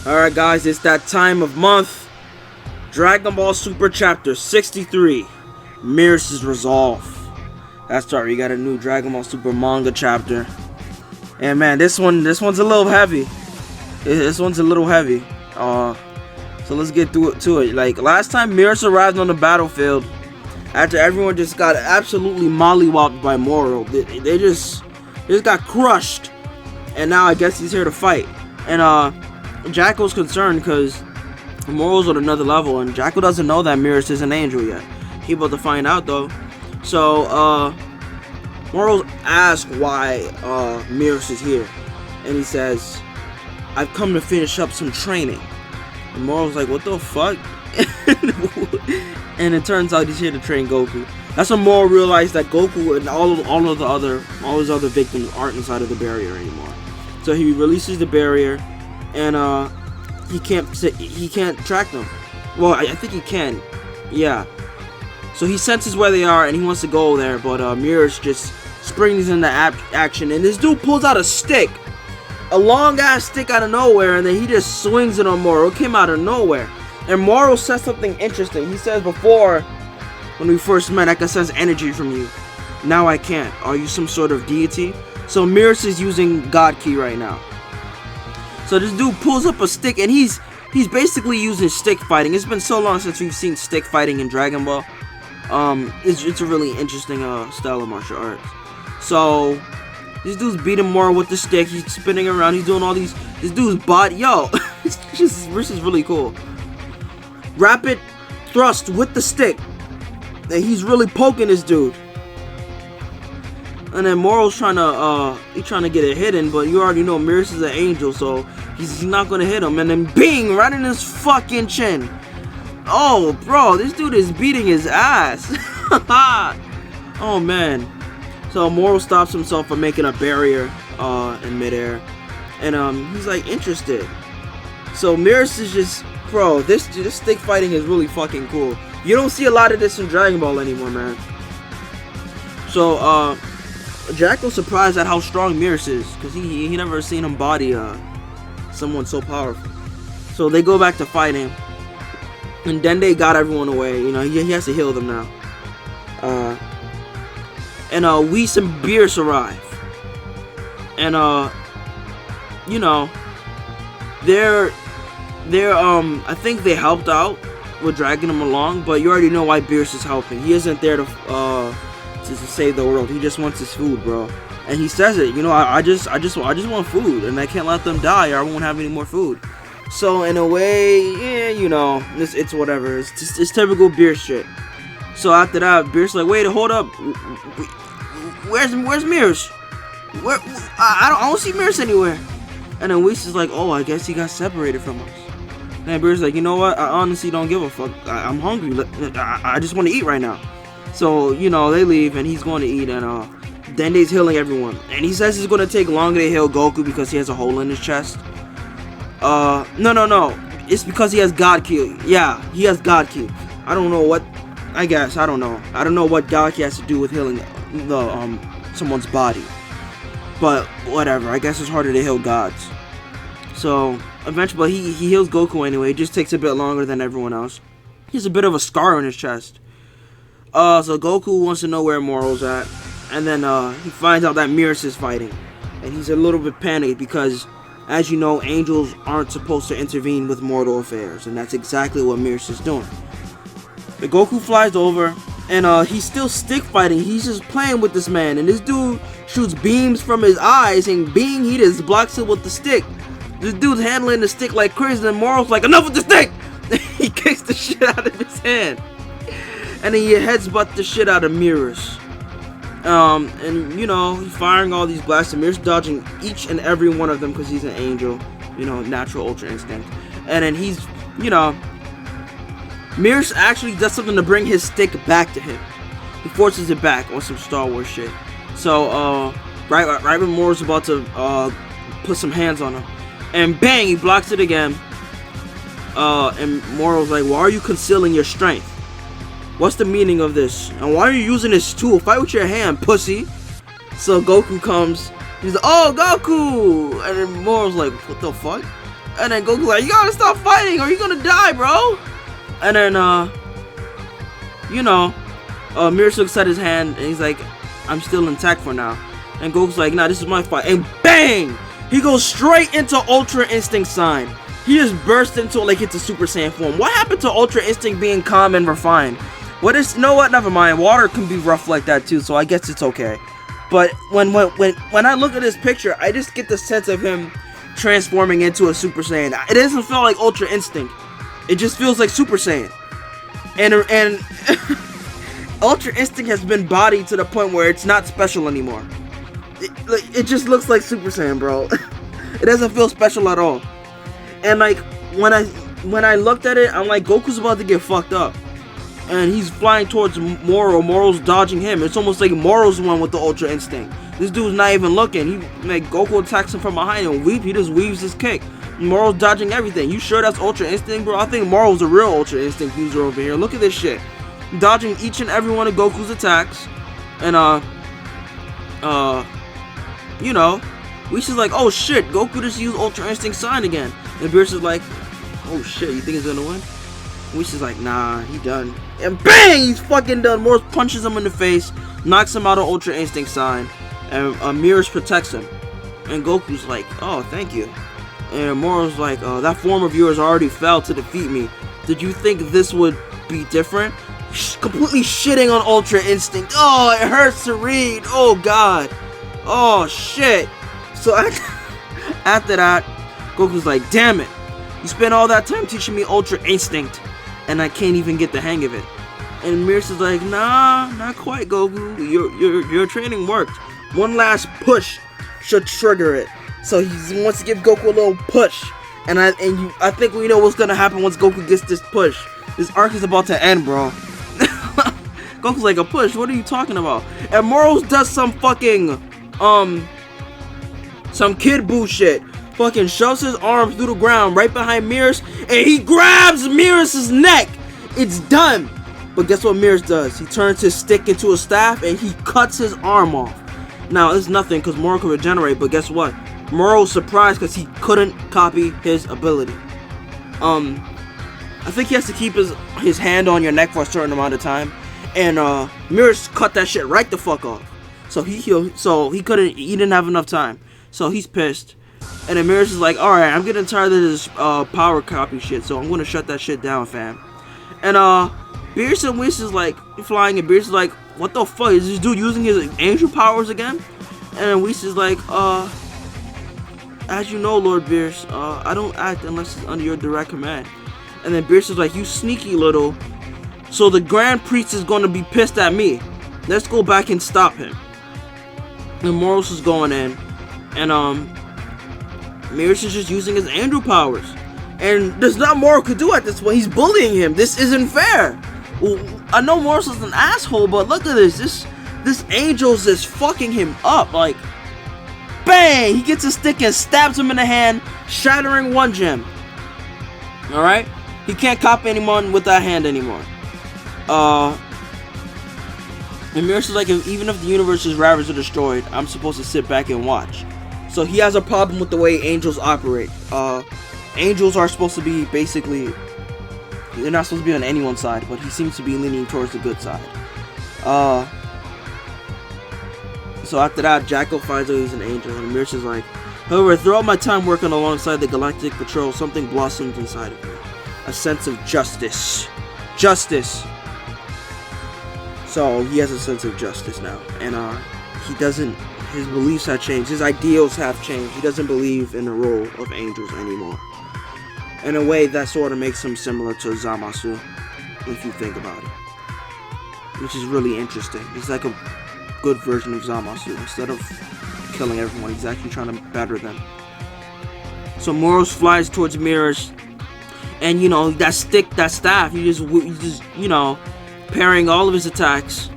Alright guys, it's that time of month. Dragon Ball Super Chapter 63. MERUS'S Resolve. That's right, we got a new Dragon Ball Super manga chapter. And man, this one's a little heavy. This one's a little heavy. So let's get to it. Like last time MERUS arrived on the battlefield, after everyone just got absolutely mollywopped by Moro. They just got crushed. And now I guess he's here to fight. And Jacko's concerned because Moro's on another level, and Jacko doesn't know that MERUS is an angel yet. He about to find out though. So Moro's asked why MERUS is here, and he says, "I've come to finish up some training." And Moro's like, "What the fuck?" And it turns out he's here to train Goku. That's when Moro realized that Goku and all his other victims aren't inside of the barrier anymore. So he releases the barrier, and he can't track them. Well, I think he can. Yeah. So he senses where they are and he wants to go there, but MERUS just springs into action, and this dude pulls out a stick, a long ass stick out of nowhere, and then he just swings it on Moro. It came out of nowhere, and Moro says something interesting. He says, "Before, when we first met, I could sense energy from you. Now I can't. Are you some sort of deity?" So MERUS is using God Ki right now. So this dude pulls up a stick, and he's basically using stick fighting. It's been so long since we've seen stick fighting in Dragon Ball. It's a really interesting style of martial arts. So this dude's beating Moro with the stick. He's spinning around. He's doing all these. This dude's body, yo, this is really cool. Rapid thrust with the stick, and he's really poking this dude. And then Moro's trying to get it hidden, but you already know MERUS is an angel, so he's not gonna hit him. And then bing, right in his fucking chin. Oh, bro, this dude is beating his ass. Oh man. So Moro stops himself from making a barrier in midair, and he's like interested. So MERUS is just, bro, this stick fighting is really fucking cool. You don't see a lot of this in Dragon Ball anymore, man. So Jacko's surprised at how strong MERUS is, because he never seen him body someone so powerful. So they go back to fighting, and Dende got everyone away. You know, he has to heal them now. And Whis and Beerus arrive, and you know, they're I think they helped out with dragging him along, but you already know why Beerus is helping. He isn't there to save the world. He just wants his food, bro. And he says it, you know, I just want food, and I can't let them die or I won't have any more food. So in a way, yeah, you know, it's whatever. It's typical Beerus shit. So after that, Beerus like, "Wait, hold up. Where's MERUS? Where? I don't see MERUS anywhere." And then Whis is like, "Oh, I guess he got separated from us." And then Beerus like, "You know what? I honestly don't give a fuck. I'm hungry. I just want to eat right now." So, you know, they leave, and he's going to eat, and Dende's healing everyone. And he says it's going to take longer to heal Goku because he has a hole in his chest. No. It's because he has God Ki. Yeah, he has God Ki. I don't know what, I don't know. I don't know what God Ki has to do with healing someone's body. But whatever, I guess it's harder to heal gods. So, eventually, he heals Goku anyway. It just takes a bit longer than everyone else. He has a bit of a scar on his chest. So Goku wants to know where Moro's at, and then he finds out that MERUS is fighting, and he's a little bit panicked because, as you know, angels aren't supposed to intervene with mortal affairs, and that's exactly what MERUS is doing. But Goku flies over, and he's still stick fighting. He's just playing with this man, and this dude shoots beams from his eyes, and bing, he just blocks it with the stick. This dude's handling the stick like crazy, and Moro's like, "Enough with the stick!" He kicks the shit out of his hand. And then he headsbutt the shit out of MERUS. And you know, he's firing all these blasts, and MERUS dodging each and every one of them because he's an angel. You know, natural ultra instinct. And then he's, you know, MERUS actually does something to bring his stick back to him. He forces it back on some Star Wars shit. So, right when Moro's about to put some hands on him, and bang, he blocks it again. And Moro's like, "Why are you concealing your strength? What's the meaning of this? And why are you using this tool? Fight with your hand, pussy." So Goku comes. He's like, "Oh, Goku!" And then Moro's like, "What the fuck?" And then Goku's like, you gotta stop fighting or you're gonna die, bro. And then, Merus looks at his hand and he's like, I'm still intact for now. And Goku's like, nah, this is my fight. And bang! He goes straight into Ultra Instinct sign. He just burst into like it's a Super Saiyan form. What happened to Ultra Instinct being calm and refined? You know what? Never mind. Water can be rough like that too, so I guess it's okay. But when I look at this picture, I just get the sense of him transforming into a Super Saiyan. It doesn't feel like Ultra Instinct. It just feels like Super Saiyan. And Ultra Instinct has been bodied to the point where it's not special anymore. It just looks like Super Saiyan, bro. It doesn't feel special at all. And like when I looked at it, I'm like, Goku's about to get fucked up. And he's flying towards Moro. Moro's dodging him. It's almost like Moro's the one with the Ultra Instinct. This dude's not even looking. Goku attacks him from behind and he just weaves his kick. Moro's dodging everything. You sure that's Ultra Instinct, bro? I think Moro's a real Ultra Instinct user over here. Look at this shit. Dodging each and every one of Goku's attacks. And Whis is like, oh shit, Goku just used Ultra Instinct sign again. And Beerus is like, oh shit, you think he's gonna win? Whis is like, nah, he done. And bang, he's fucking done. Morris punches him in the face, knocks him out of Ultra Instinct sign, and Merus protects him. And Goku's like, oh, thank you. And Moro's like, that form of yours already fell to defeat me. Did you think this would be different? Completely shitting on Ultra Instinct. Oh, it hurts to read. Oh god. Oh shit. So after that, Goku's like, damn it. You spent all that time teaching me Ultra Instinct, and I can't even get the hang of it. And Merus is like, nah, not quite, Goku. Your training worked. One last push should trigger it. So he wants to give Goku a little push. And I think we know what's gonna happen once Goku gets this push. This arc is about to end, bro. Goku's like, a push? What are you talking about? And Moro does some fucking, some kid bullshit. Fucking shoves his arm through the ground right behind Merus, and he grabs Merus's neck. It's done. But guess what Merus does? He turns his stick into a staff, and he cuts his arm off. Now, it's nothing, because Moro can regenerate, but guess what? Moro's surprised because he couldn't copy his ability. I think he has to keep his hand on your neck for a certain amount of time. And Merus cut that shit right the fuck off. So he didn't have enough time. So he's pissed. And then Merus is like, alright, I'm getting tired of this power copy shit, so I'm gonna shut that shit down, fam. And Beerus and Whis is like flying, and Beerus is like, what the fuck? Is this dude using his angel powers again? And then Whis is like, as you know, Lord Beerus, I don't act unless it's under your direct command. And then Beerus is like, you sneaky little. So the Grand Priest is gonna be pissed at me. Let's go back and stop him. And Moros is going in, and Merus is just using his angel powers, and there's not more could do at this point. He's bullying him. This isn't fair. Well, I know Moros is an asshole, but look at this. This angel's just fucking him up. Like, bang! He gets a stick and stabs him in the hand, shattering one gem. All right, he can't copy anyone with that hand anymore. And Merus is like, even if the universe is ravaged or destroyed, I'm supposed to sit back and watch. So he has a problem with the way angels operate. Angels are supposed to be basically, they're not supposed to be on anyone's side, but he seems to be leaning towards the good side. So after that, Jacko finds out he's an angel, and Merus is like, however, throughout my time working alongside the Galactic Patrol, something blossomed inside of me. A sense of justice. Justice! So he has a sense of justice now, and he doesn't, his beliefs have changed, his ideals have changed. He doesn't believe in the role of angels anymore. In a way, that sort of makes him similar to Zamasu, if you think about it. Which is really interesting. He's like a good version of Zamasu. Instead of killing everyone, he's actually trying to better them. So Moros flies towards Merus, and you know, that stick, that staff, you just you know, parrying all of his attacks.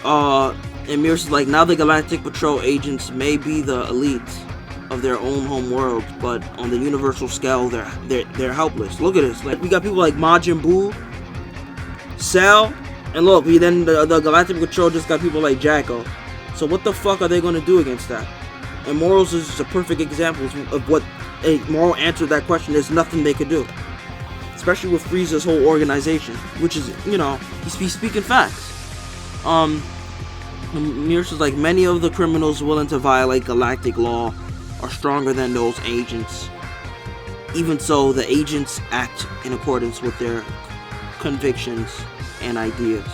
And Merus is like, now the Galactic Patrol agents may be the elite of their own home world, but on the universal scale, they're helpless. Look at this. Like, we got people like Majin Buu, Cell, and look, then the Galactic Patrol just got people like Jacko. So what the fuck are they gonna do against that? And Moros is just a perfect example of what Moro answered that question. There's nothing they could do, especially with Frieza's whole organization, which is, he's speaking facts. Merus is like, many of the criminals willing to violate galactic law are stronger than those agents. Even so, the agents act in accordance with their convictions and ideas.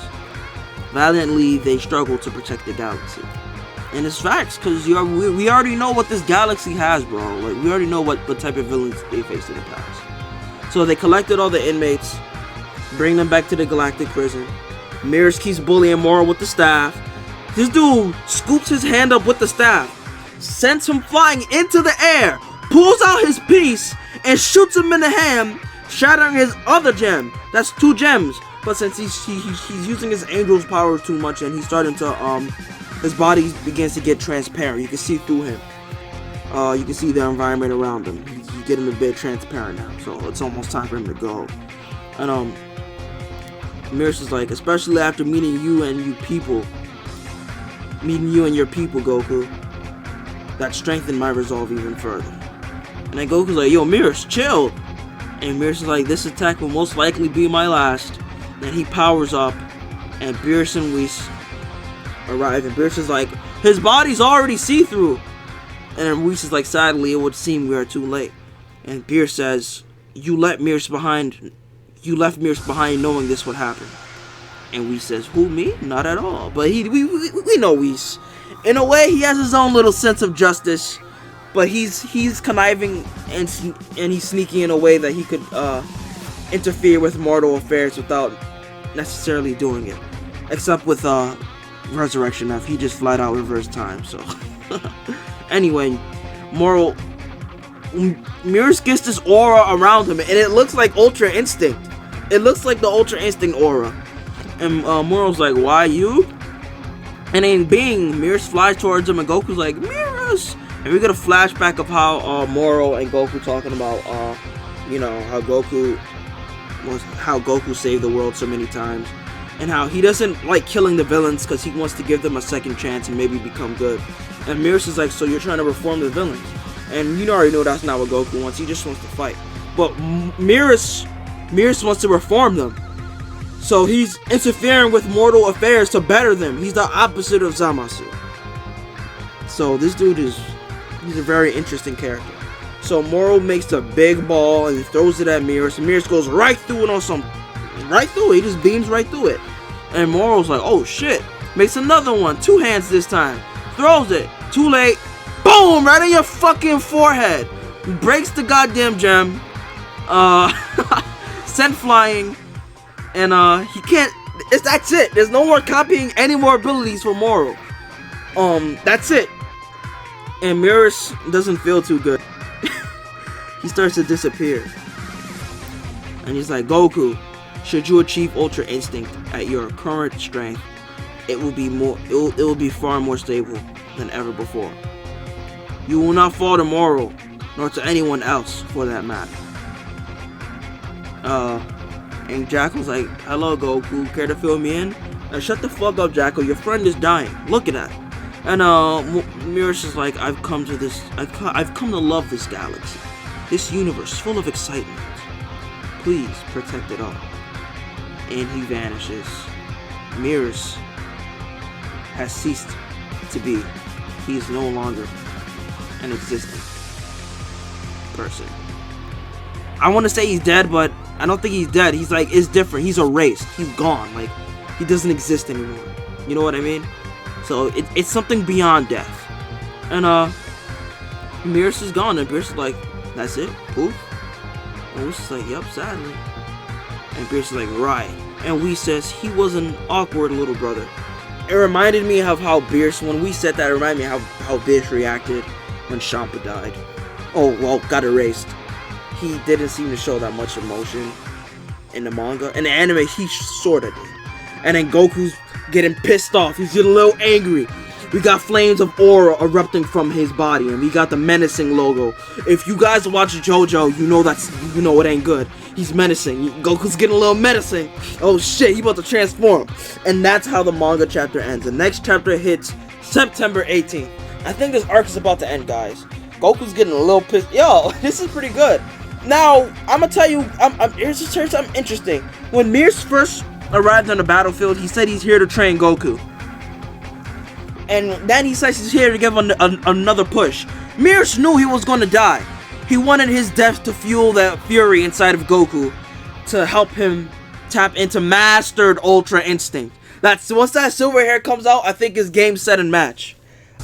Valiantly, they struggle to protect the galaxy. And it's facts, because we already know what this galaxy has, bro. Like, we already know what type of villains they faced in the past. So they collected all the inmates, bring them back to the galactic prison. Merus keeps bullying Moro with the staff. This dude scoops his hand up with the staff, sends him flying into the air, pulls out his piece, and shoots him in the hand, shattering his other gem. That's 2 gems. But since he's using his angel's powers too much, and he's starting to his body begins to get transparent. You can see through him. You can see the environment around him. He's getting a bit transparent now, so it's almost time for him to go. And Merus is like, especially after meeting you and your people, Goku, that strengthened my resolve even further. And then Goku's like, yo, Merus, chill. And Merus is like, this attack will most likely be my last. Then he powers up, and Beerus and Whis arrive, and Beerus is like, his body's already see-through. And then Whis is like, sadly, it would seem we are too late. And Beerus says, you left Merus behind knowing this would happen. And Whis says, who, me? Not at all. But we know Whis. In a way, he has his own little sense of justice, but he's conniving and he's sneaky in a way that he could interfere with mortal affairs without necessarily doing it. Except with Resurrection F, he just flat out reversed time. So anyway, Merus gets this aura around him, and it looks like Ultra Instinct. It looks like the Ultra Instinct aura. And Moro's like, why you? And then Merus flies towards him, and Goku's like, Merus! And we get a flashback of how Moro and Goku talking about how Goku saved the world so many times, and how he doesn't like killing the villains because he wants to give them a second chance and maybe become good. And Merus is like, so you're trying to reform the villains? And you already know that's not what Goku wants. He just wants to fight. But Merus wants to reform them. So he's interfering with mortal affairs to better them. He's the opposite of Zamasu. So this dude he's a very interesting character. So Moro makes a big ball and he throws it at Merus. And Merus goes right through it right through it. He just beams right through it. And Moro's like, oh shit. Makes another one. 2 hands this time. Throws it. Too late. Boom! Right on your fucking forehead. Breaks the goddamn gem. Sent flying. And he can't. That's it. There's no more copying any more abilities for Moro. That's it. And Merus doesn't feel too good. He starts to disappear. And he's like, Goku, should you achieve Ultra Instinct at your current strength, it will be far more stable than ever before. You will not fall to Moro, nor to anyone else for that matter. And Jackal's like, hello Goku, care to fill me in? Shut the fuck up, Jackal, your friend is dying. Look at that. And Merus is like, I've come to love this galaxy, this universe full of excitement. Please protect it all. And he vanishes. Merus has ceased to be. He is no longer an existent person. I want to say he's dead, but I don't think he's dead. He's like, it's different. He's erased. He's gone. Like, he doesn't exist anymore. You know what I mean? So it's something beyond death. And Merus is gone, and Beerus is like, that's it? Poof? And Whis is like, yep, sadly. And Beerus is like, right. And Whis says he was an awkward little brother. It reminded me of how Beerus, when we said that, it reminded me of how Beerus reacted when Champa died. Oh, well, got erased. He didn't seem to show that much emotion in the manga. In the anime, he sorta did. And then Goku's getting pissed off. He's getting a little angry. We got flames of aura erupting from his body, and we got the menacing logo. If you guys watch JoJo, you know it ain't good. He's menacing. Goku's getting a little menacing. Oh shit, he about to transform. And that's how the manga chapter ends. The next chapter hits September 18th. I think this arc is about to end, guys. Goku's getting a little pissed. Yo, this is pretty good. Now, I'm gonna tell you, here's something interesting. When Mears first arrived on the battlefield, he said he's here to train Goku. And then he says he's here to give another push. Mears knew he was gonna die. He wanted his death to fuel that fury inside of Goku, to help him tap into Mastered Ultra Instinct. That's once that silver hair comes out, I think it's game, set, and match.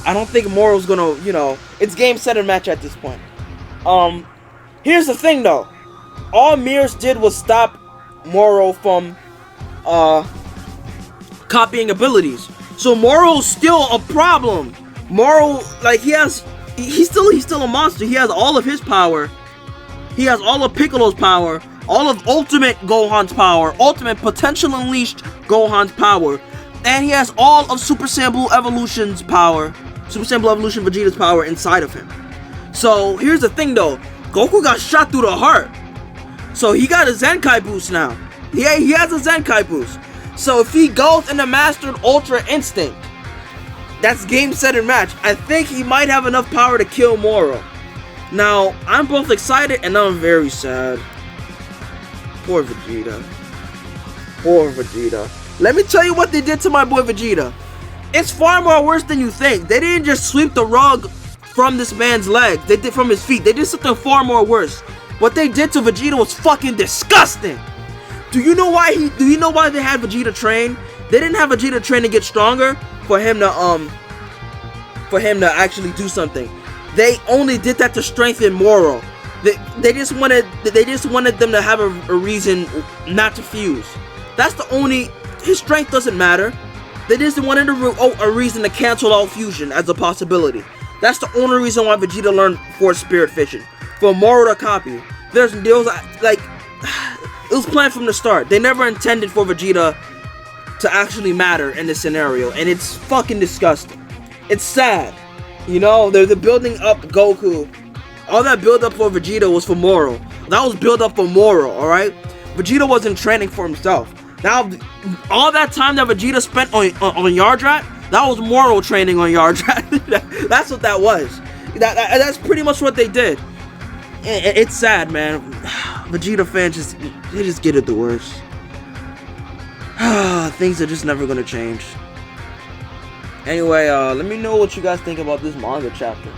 I don't think Moro's gonna, it's game, set, and match at this point. Here's the thing though. All Mears did was stop Moro from copying abilities. So Moro's still a problem. Moro, like, he's still a monster. He has all of his power. He has all of Piccolo's power, all of Ultimate Gohan's power, Ultimate Potential Unleashed Gohan's power, and he has all of Super Saiyan Blue Evolution's power, Super Saiyan Blue Evolution Vegeta's power inside of him. So here's the thing though, Goku got shot through the heart. So he got a Zenkai boost now. Yeah, he has a Zenkai boost. So if he goes into Mastered Ultra Instinct, that's game, set, and match. I think he might have enough power to kill Moro. Now, I'm both excited and I'm very sad. Poor Vegeta. Poor Vegeta. Let me tell you what they did to my boy Vegeta. It's far more worse than you think. They didn't just sweep the rug from this man's legs. They did from his feet. They did something far more worse. What they did to Vegeta was fucking disgusting. Do you know why they had Vegeta train? They didn't have Vegeta train to get stronger for him to actually do something. They only did that to strengthen Moro. They just wanted them to have a reason not to fuse. That's the only. His strength doesn't matter. They just wanted a reason to cancel out fusion as a possibility. That's the only reason why Vegeta learned Force Spirit Fission, for Moro to copy. There was like, it was planned from the start. They never intended for Vegeta to actually matter in this scenario, and it's fucking disgusting. It's sad. They're building up Goku. All that build up for Vegeta was for Moro. That was build up for Moro, alright? Vegeta wasn't training for himself. Now, all that time that Vegeta spent on Yardrat, that was Moro training on Yardrat. That's what that was. That's pretty much what they did. It's sad, man. Vegeta fans they just get it the worst. Things are just never gonna change. Anyway, let me know what you guys think about this manga chapter.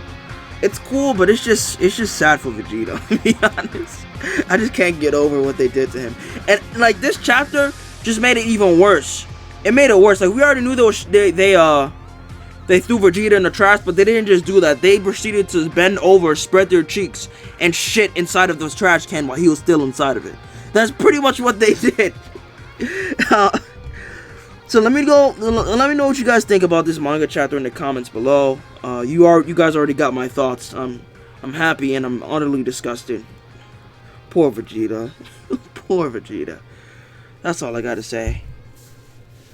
It's cool, but it's just sad for Vegeta, to be honest. I just can't get over what they did to him. And like, this chapter just made it even worse. It made it worse. Like, we already knew they threw Vegeta in the trash, but they didn't just do that. They proceeded to bend over, spread their cheeks, and shit inside of this trash can while he was still inside of it. That's pretty much what they did. So let me know what you guys think about this manga chapter in the comments below. You guys already got my thoughts. I'm happy and I'm utterly disgusted. Poor Vegeta. Poor Vegeta. That's all I gotta say.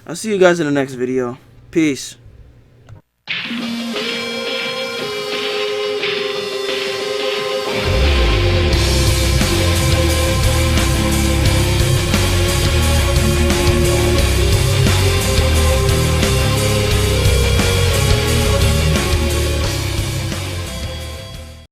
I'll see you guys in the next video. Peace.